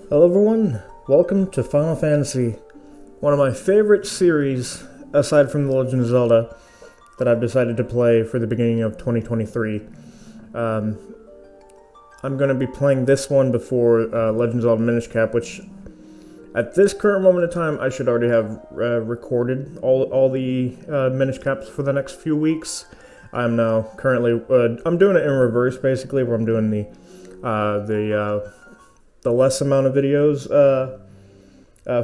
Hello everyone, welcome to Final Fantasy, one of my favorite series aside from The Legend of Zelda that I've decided to play for the beginning of 2023. I'm going to be playing this one before Legend of Zelda Minish Cap, which at this current moment in time I should already have recorded all the Minish Caps for the next few weeks. I'm now currently, I'm doing it in reverse basically, where I'm doing the less amount of videos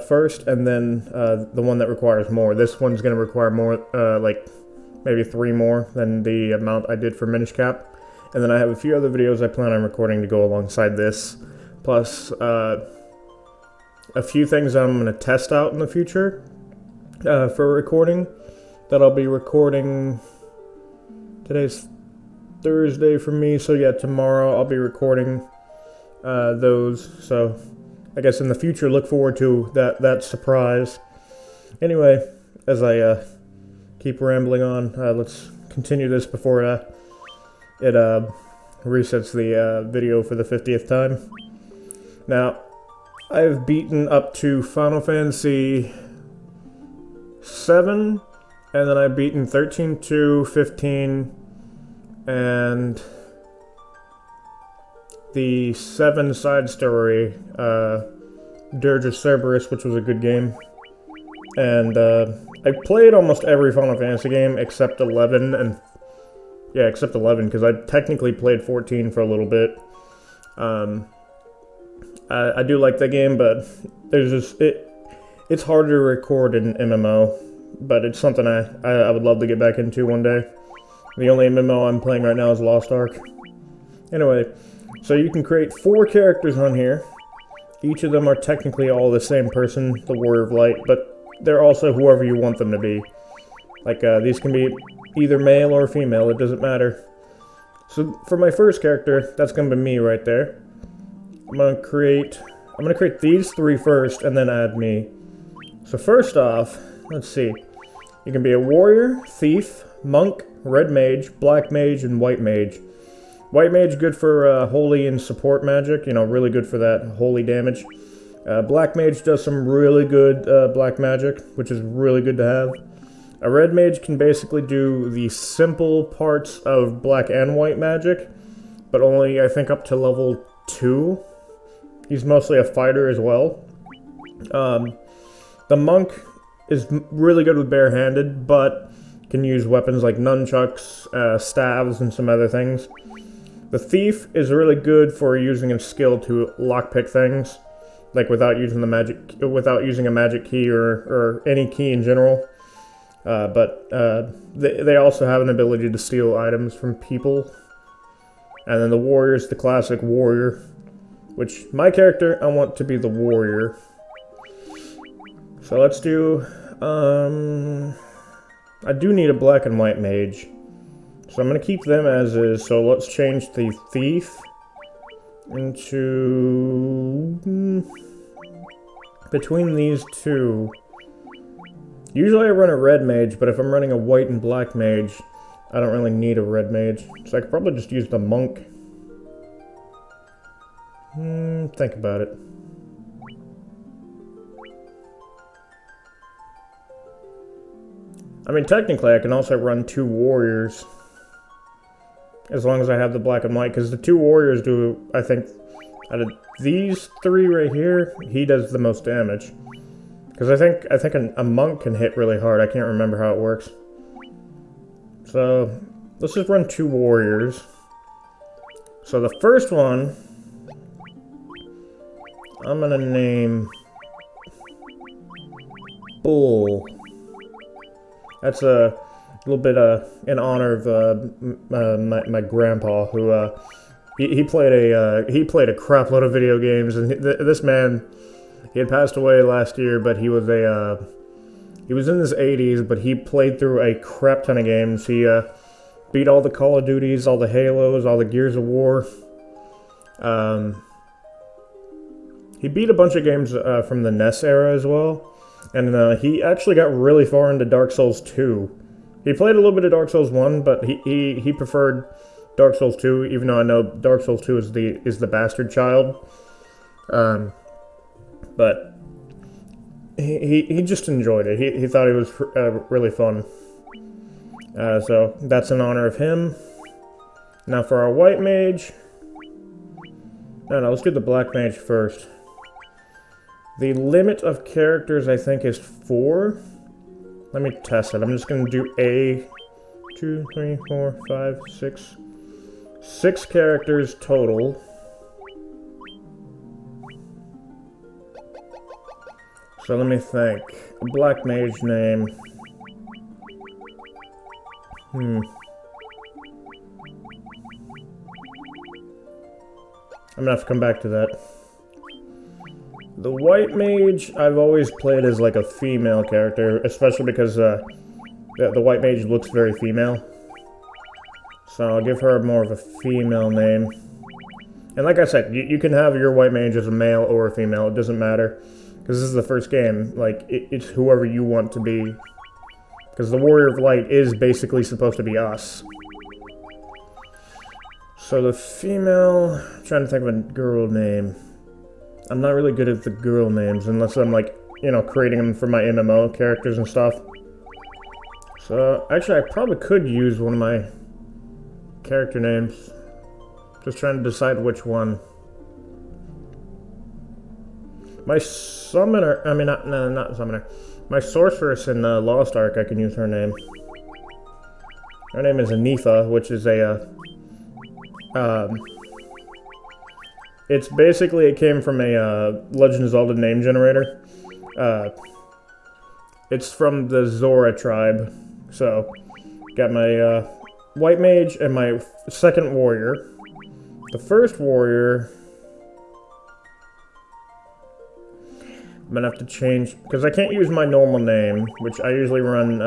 first, and then the one that requires more. This one's going to require more, like maybe 3 more than the amount I did for Minish Cap. And then I have a few other videos I plan on recording to go alongside this, plus a few things I'm going to test out in the future for recording that I'll be recording. Today's Thursday for me, so yeah, tomorrow I'll be recording those, so I guess in the future look forward to that surprise. Anyway, as I keep rambling on, let's continue this before it resets the video for the 50th time. Now, I've beaten up to Final Fantasy 7, and then I've beaten 13 to 15, and the 7 side story, Dirge of Cerberus, which was a good game. And I played almost every Final Fantasy game except 11, and yeah, except 11, because I technically played 14 for a little bit. I do like that game, but there's just it's harder to record in MMO, but it's something I would love to get back into one day. The only MMO I'm playing right now is Lost Ark. Anyway, so you can create 4 characters on here. Each of them are technically all the same person, the Warrior of Light, but they're also whoever you want them to be. Like, these can be either male or female, it doesn't matter. So, for my first character, that's going to be me right there. I'm going to create these 3 first, and then add me. So first off, let's see. You can be a warrior, thief, monk, red mage, black mage, and white mage. White mage, good for holy and support magic, you know, really good for that holy damage. Black mage does some really good black magic, which is really good to have. A red mage can basically do the simple parts of black and white magic, but only, I think, up to level 2. He's mostly a fighter as well. The monk is really good with barehanded, but can use weapons like nunchucks, staves, and some other things. The thief is really good for using a skill to lockpick things, like without using a magic key or any key in general. But they also have an ability to steal items from people. And then the warrior is the classic warrior, which my character, I want to be the warrior. So let's do, I do need a black and white mage. So I'm going to keep them as is, so let's change the thief into between these 2. Usually I run a red mage, but if I'm running a white and black mage, I don't really need a red mage. So I could probably just use the monk. Think about it. I mean, technically I can also run 2 warriors, as long as I have the black and white, because the 2 warriors do, I think, out of these 3 right here, he does the most damage. Because I think a monk can hit really hard. I can't remember how it works. So, let's just run 2 warriors. So the first one, I'm gonna name Bull. That's a little bit in honor of my grandpa, who he played a crap load of video games, and this man, he had passed away last year, but he was in his 80s, but he played through a crap ton of games. He beat all the Call of Duties, all the Halos, all the Gears of War. He beat a bunch of games from the NES era as well. And he actually got really far into Dark Souls 2. He played a little bit of Dark Souls 1, but he preferred Dark Souls 2, even though I know Dark Souls 2 is the bastard child. but he just enjoyed it. He thought it was really fun. So that's in honor of him. Now for our white mage. No, let's do the black mage first. The limit of characters, I think, is 4. Let me test it. I'm just going to do 2, 3, 4, 5, 6. 6 characters total. So let me think. A black mage name. I'm gonna have to come back to that. The white mage, I've always played as like a female character, especially because the white mage looks very female. So I'll give her more of a female name. And like I said, you can have your white mage as a male or a female, it doesn't matter. Because this is the first game, like, it's whoever you want to be. Because the Warrior of Light is basically supposed to be us. So the female, I'm trying to think of a girl name. I'm not really good at the girl names unless I'm like, you know, creating them for my MMO characters and stuff. So actually I probably could use one of my character names. Just trying to decide which one. My summoner, I mean not summoner. My sorceress in Lost Ark, I can use her name. Her name is Anifa, which is a it's basically, it came from a Legend of Zelda name generator. It's from the Zora tribe. So, got my white mage and my second warrior. The first warrior, I'm gonna have to change, because I can't use my normal name, which I usually run,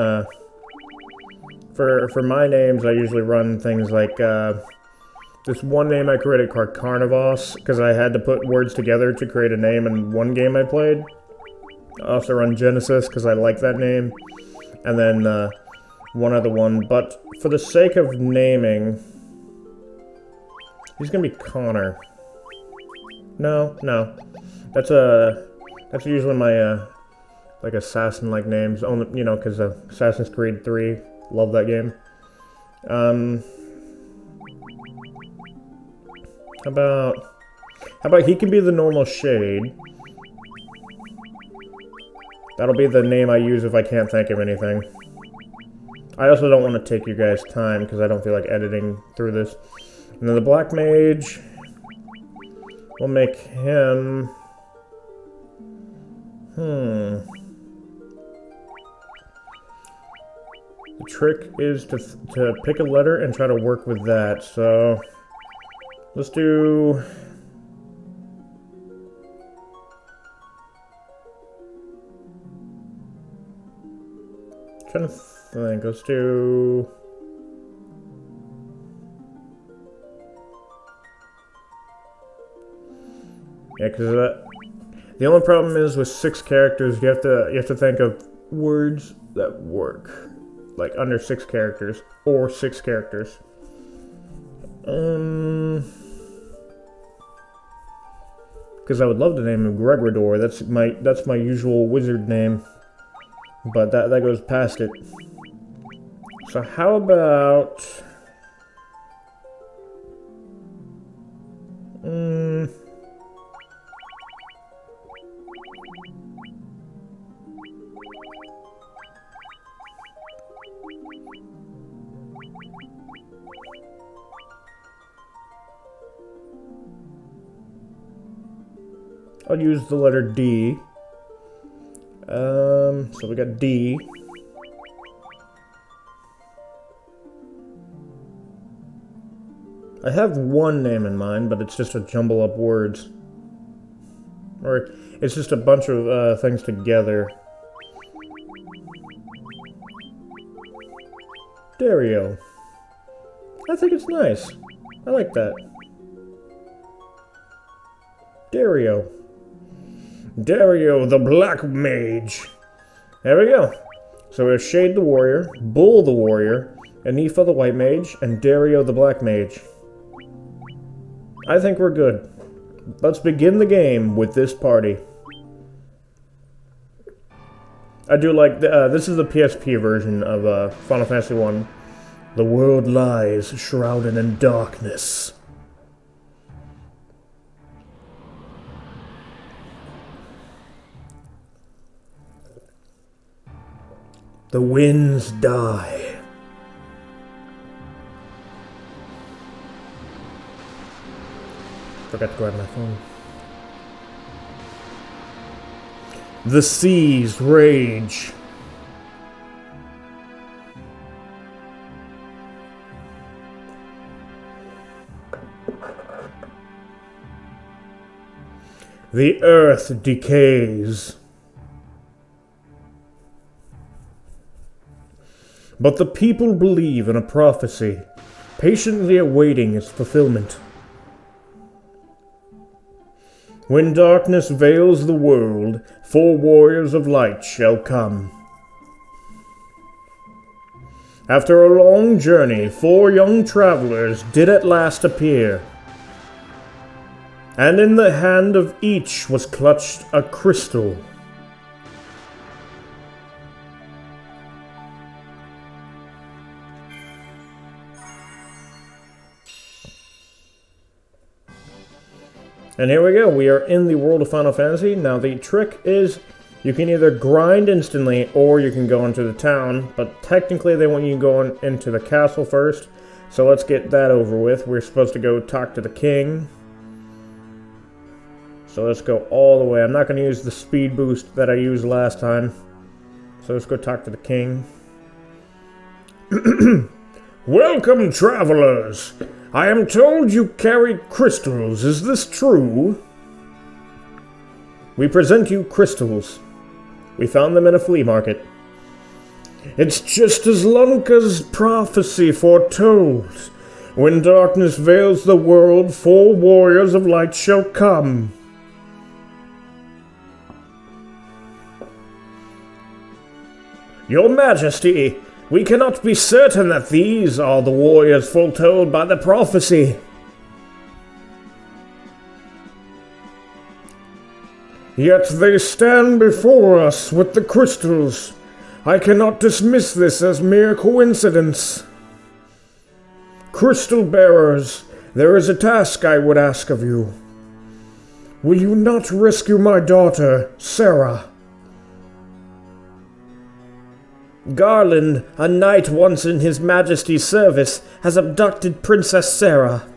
for my names, I usually run things like, this one name I created called Carnivos, because I had to put words together to create a name in one game I played. I also run Genesis, because I like that name. And then, one other one. But, for the sake of naming, he's gonna be Connor. No. That's usually my, like, assassin-like names. Only, you know, because Assassin's Creed 3, love that game. How about he can be the normal shade? That'll be the name I use if I can't think of anything. I also don't want to take you guys' time, because I don't feel like editing through this. And then the black mage, we'll make him... The trick is to pick a letter and try to work with that, so... Let's do... I'm trying to think, let's do... Yeah, because the only problem is with 6 characters, you have to think of words that work. Like, under 6 characters, or 6 characters. Because I would love to name him Gregrador. That's my usual wizard name. But that goes past it. So how about... I'll use the letter D. So we got D. I have one name in mind, but it's just a jumble of words. Or it's just a bunch of things together. Dario. I think it's nice. I like that. Dario. Dario the Black Mage. There we go. So we have Shade the Warrior, Bull the Warrior, Anifa the White Mage, and Dario the Black Mage. I think we're good. Let's begin the game with this party. I do like, this is the PSP version of Final Fantasy 1. The world lies shrouded in darkness. The winds die. Forgot to grab my phone. The seas rage. The earth decays. But the people believe in a prophecy, patiently awaiting its fulfillment. When darkness veils the world, 4 warriors of light shall come. After a long journey, 4 young travelers did at last appear, and in the hand of each was clutched a crystal. And here we go, we are in the world of Final Fantasy. Now the trick is, you can either grind instantly, or you can go into the town, but technically they want you going into the castle first. So let's get that over with. We're supposed to go talk to the king. So let's go all the way. I'm not going to use the speed boost that I used last time. So let's go talk to the king. Welcome, travelers! I am told you carry crystals. Is this true? We present you crystals. We found them in a flea market. It's just as Lanka's prophecy foretold. When darkness veils the world, 4 warriors of light shall come. Your Majesty, we cannot be certain that these are the warriors foretold by the prophecy. Yet they stand before us with the crystals. I cannot dismiss this as mere coincidence. Crystal bearers, there is a task I would ask of you. Will you not rescue my daughter, Sarah? Garland, a knight once in His Majesty's service, has abducted Princess Sarah.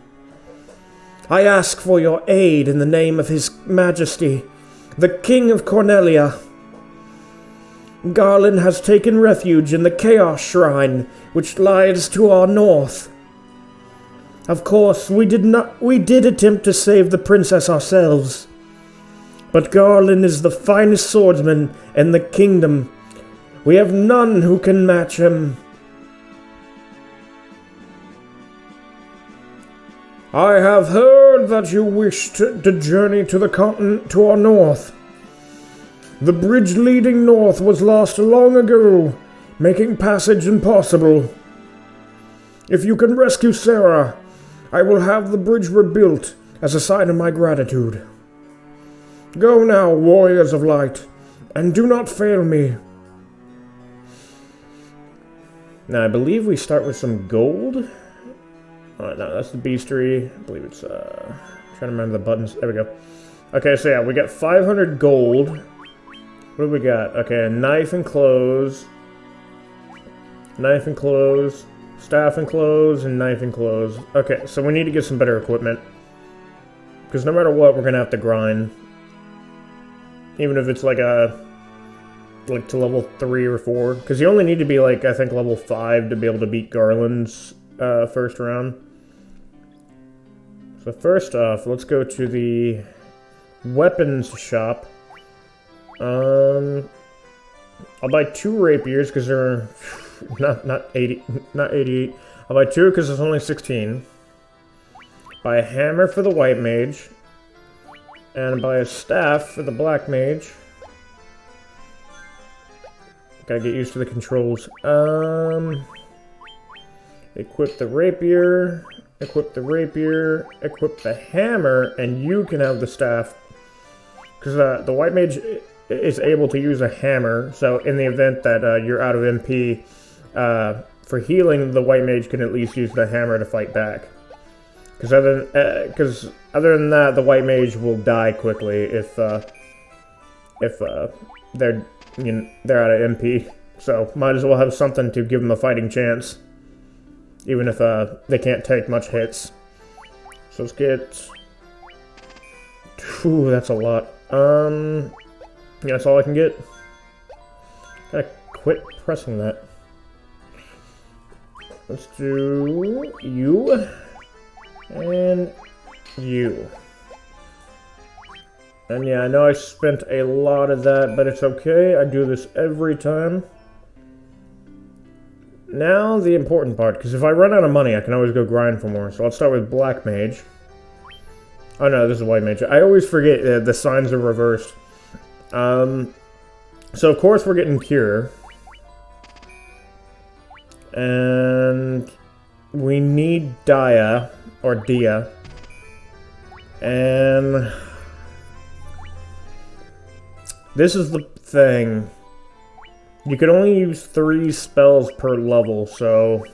I ask for your aid in the name of His Majesty, the King of Cornelia. Garland has taken refuge in the Chaos Shrine, which lies to our north. Of course, we did attempt to save the princess ourselves, but Garland is the finest swordsman in the kingdom. We have none who can match him. I have heard that you wish to journey to the continent to our north. The bridge leading north was lost long ago, making passage impossible. If you can rescue Sarah, I will have the bridge rebuilt as a sign of my gratitude. Go now, warriors of light, and do not fail me. Now, I believe we start with some gold. No, that's the beastery. I believe it's, trying to remember the buttons. There we go. Okay, so yeah, we got 500 gold. What do we got? Okay, a knife and clothes. Knife and clothes. Staff and clothes, and knife and clothes. Okay, so we need to get some better equipment. Because no matter what, we're going to have to grind. Even if it's like to level 3 or 4. Because you only need to be like, I think, level 5 to be able to beat Garland's first round. So first off, let's go to the weapons shop. I'll buy 2 rapiers because they're not 88. I'll buy 2 because it's only 16. Buy a hammer for the white mage, and buy a staff for the black mage. Gotta get used to the controls. Equip the rapier, equip the rapier, equip the hammer, and you can have the staff. Because the white mage is able to use a hammer. So in the event that you're out of MP, for healing, the white mage can at least use the hammer to fight back. Because other than that, the white mage will die quickly if they're they're out of MP. So might as well have something to give them a fighting chance, even if they can't take much hits. So let's get. Ooh, that's a lot. Yeah, that's all I can get. Gotta quit pressing that. Let's do you and you. And yeah, I know I spent a lot of that, but it's okay. I do this every time. Now the important part, because if I run out of money, I can always go grind for more. So I'll start with Black Mage. Oh no, this is White Mage. I always forget the signs are reversed. So of course we're getting Cure. And we need Dia, or Dia. And this is the thing. You can only use 3 spells per level, so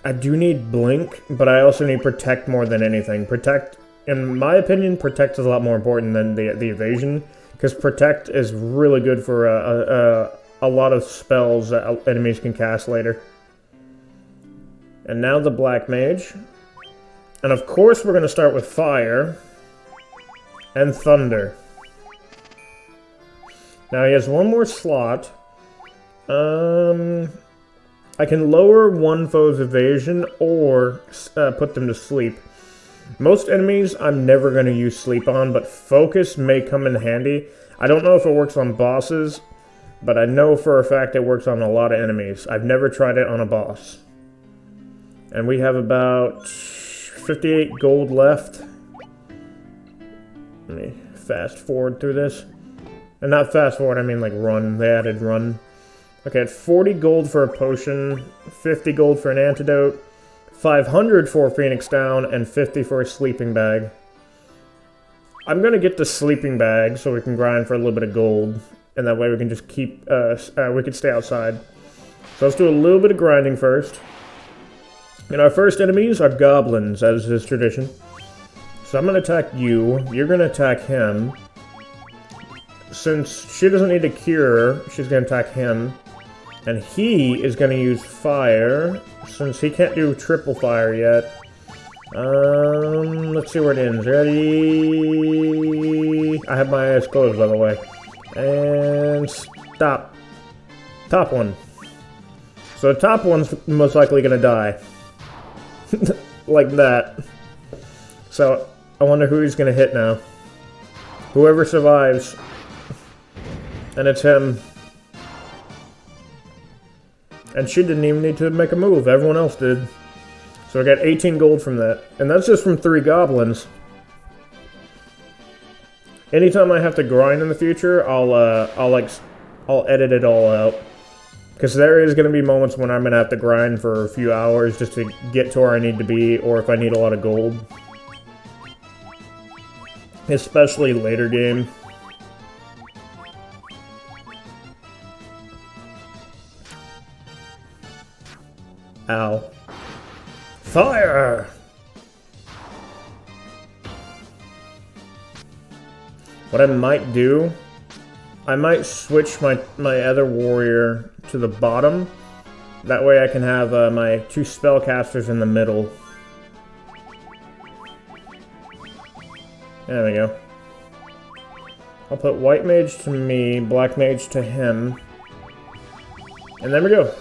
I do need Blink, but I also need Protect more than anything. Protect, in my opinion, Protect is a lot more important than the Evasion, because Protect is really good for a lot of spells that enemies can cast later. And now the Black Mage. And of course we're going to start with Fire and Thunder. Now he has one more slot. I can lower one foe's evasion or put them to sleep. Most enemies I'm never going to use sleep on, but focus may come in handy. I don't know if it works on bosses, but I know for a fact it works on a lot of enemies. I've never tried it on a boss. And we have about 58 gold left. Let me fast forward through this. And not fast forward, I mean like run. They added run. Okay, it's 40 gold for a potion, 50 gold for an antidote, 500 for a Phoenix Down, and 50 for a sleeping bag. I'm gonna get the sleeping bag so we can grind for a little bit of gold, and that way we can just keep, we can stay outside. So let's do a little bit of grinding first. And our first enemies are goblins, as is tradition. So I'm gonna attack you, you're gonna attack him. Since she doesn't need a cure, she's gonna attack him. And he is gonna use fire, since he can't do triple fire yet. Let's see where it ends. Ready? I have my eyes closed, by the way. And stop. Top one. So the top one's most likely gonna die. Like that. So, I wonder who he's gonna hit now. Whoever survives. And it's him. And she didn't even need to make a move. Everyone else did. So I got 18 gold from that. And that's just from 3 goblins. Anytime I have to grind in the future, I'll edit it all out. Because there is going to be moments when I'm going to have to grind for a few hours just to get to where I need to be, or if I need a lot of gold. Especially later game. Ow. Fire! What I might do, I might switch my other warrior to the bottom. That way I can have my 2 spellcasters in the middle. There we go. I'll put White Mage to me, Black Mage to him. And there we go.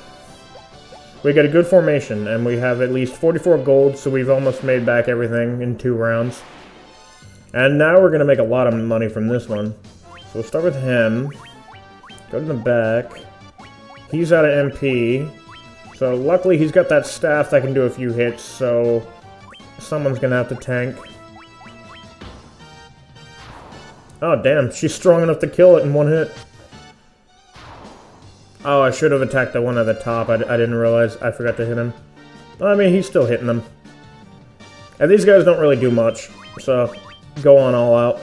We got a good formation, and we have at least 44 gold, so we've almost made back everything in 2 rounds. And now we're going to make a lot of money from this one. So we'll start with him. Go to the back. He's out of MP. So luckily he's got that staff that can do a few hits, so someone's going to have to tank. Oh damn, she's strong enough to kill it in 1 hit. Oh, I should have attacked the one at the top. I didn't realize. I forgot to hit him. I mean, he's still hitting them. And these guys don't really do much, so go on all out.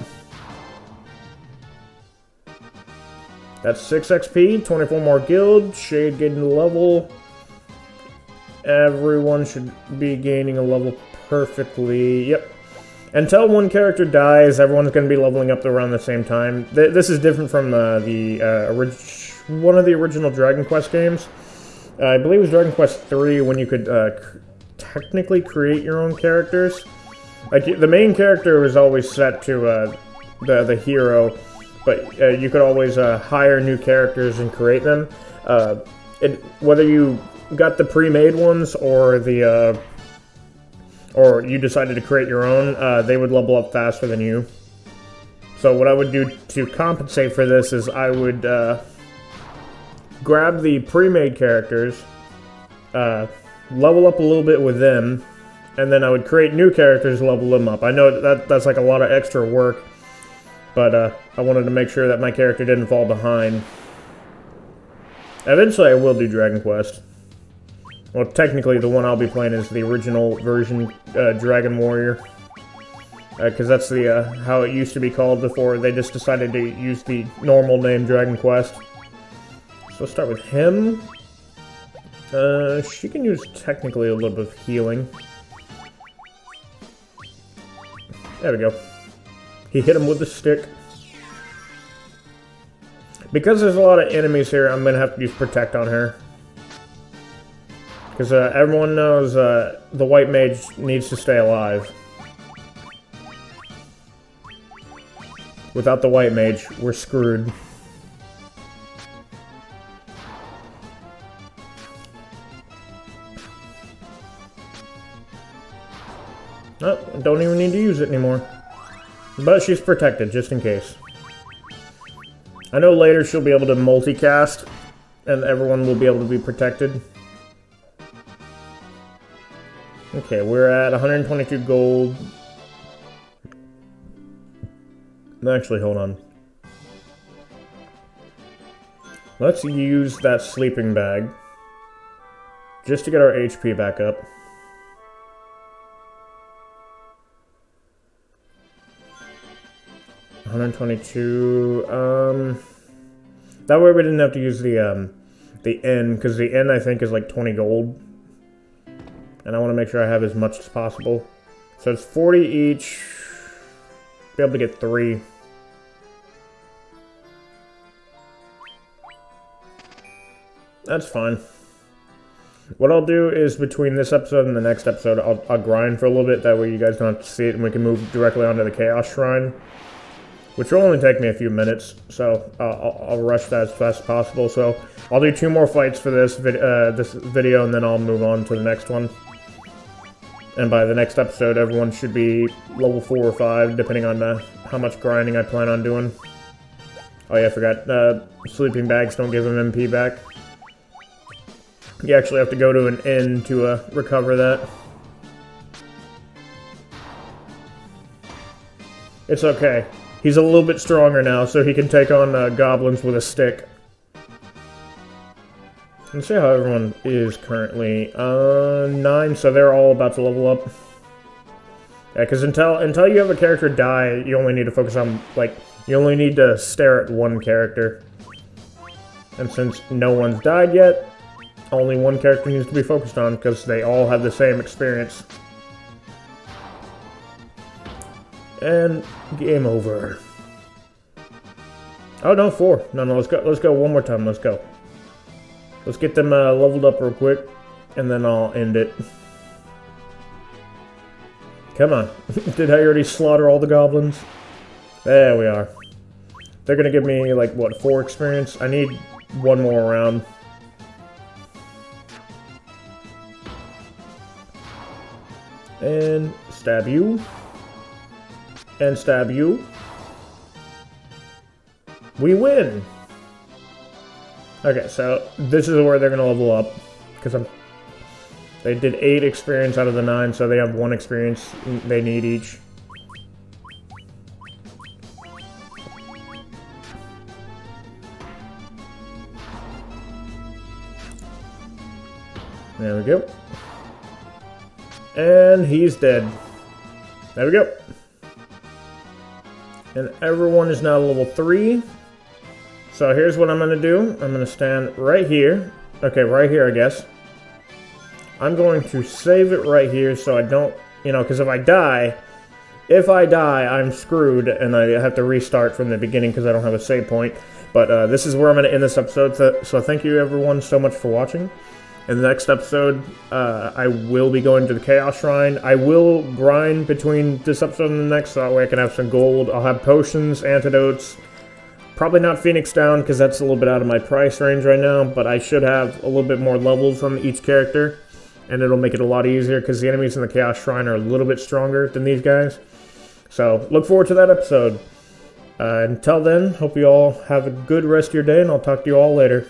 That's 6 XP, 24 more guild, Shade getting a level. Everyone should be gaining a level perfectly. Yep. Until one character dies, everyone's going to be leveling up around the same time. This is different from one of the original Dragon Quest games. I believe it was Dragon Quest 3 when you could technically create your own characters. Like, the main character was always set to the hero, but you could always hire new characters and create them. Whether you got the pre-made ones or or you decided to create your own, they would level up faster than you. So what I would do to compensate for this is I would grab the pre-made characters, level up a little bit with them, and then I would create new characters, level them up. I know that's like a lot of extra work, but I wanted to make sure that my character didn't fall behind. Eventually I will do Dragon Quest. Well, technically, the one I'll be playing is the original version, Dragon Warrior. Because that's how it used to be called before they just decided to use the normal name Dragon Quest. So let's start with him. She can use technically a little bit of healing. There we go. He hit him with the stick. Because there's a lot of enemies here, I'm going to have to use Protect on her. Because everyone knows the White Mage needs to stay alive. Without the White Mage, we're screwed. Oh, don't even need to use it anymore. But she's protected, just in case. I know later she'll be able to multicast, and everyone will be able to be protected. Okay, we're at 122 gold. Actually, hold on. Let's use that sleeping bag just to get our HP back up. $122. That way we didn't have to use the N, because the N I think is like 20 gold. And I want to make sure I have as much as possible. So it's 40 each. Be able to get 3. That's fine. What I'll do is between this episode and the next episode, I'll grind for a little bit. That way you guys don't have to see it and we can move directly onto the Chaos Shrine. Which will only take me a few minutes. So I'll rush that as fast as possible. So I'll do 2 more fights for this video and then I'll move on to the next one. And by the next episode, everyone should be level 4 or 5, depending on how much grinding I plan on doing. Oh yeah, I forgot. Sleeping bags don't give them MP back. You actually have to go to an inn to recover that. It's okay. He's a little bit stronger now, so he can take on goblins with a stick. Let's see how everyone is currently. 9, so they're all about to level up. Yeah, because until you have a character die, you only need to focus on, like, you only need to stare at one character. And since no one's died yet, only one character needs to be focused on, because they all have the same experience. And game over. Oh no, 4. No, let's go one more time, let's go. Let's get them leveled up real quick, and then I'll end it. Come on. Did I already slaughter all the goblins? There we are. They're gonna give me, like, what, 4 experience? I need 1 more round. And stab you. And stab you. We win! Okay, so this is where they're gonna level up, because they did 8 experience out of the 9, so they have 1 experience they need each. There we go. And he's dead. There we go. And everyone is now level 3. So here's what I'm going to do. I'm going to stand right here. Okay, right here, I guess. I'm going to save it right here so I don't, you know, because if I die, I'm screwed and I have to restart from the beginning because I don't have a save point. But this is where I'm going to end this episode. So thank you everyone so much for watching. In the next episode, I will be going to the Chaos Shrine. I will grind between this episode and the next, so that way I can have some gold. I'll have potions, antidotes. Probably not Phoenix Down, because that's a little bit out of my price range right now, but I should have a little bit more levels on each character, and it'll make it a lot easier, because the enemies in the Chaos Shrine are a little bit stronger than these guys. So, look forward to that episode. Until then, hope you all have a good rest of your day, and I'll talk to you all later.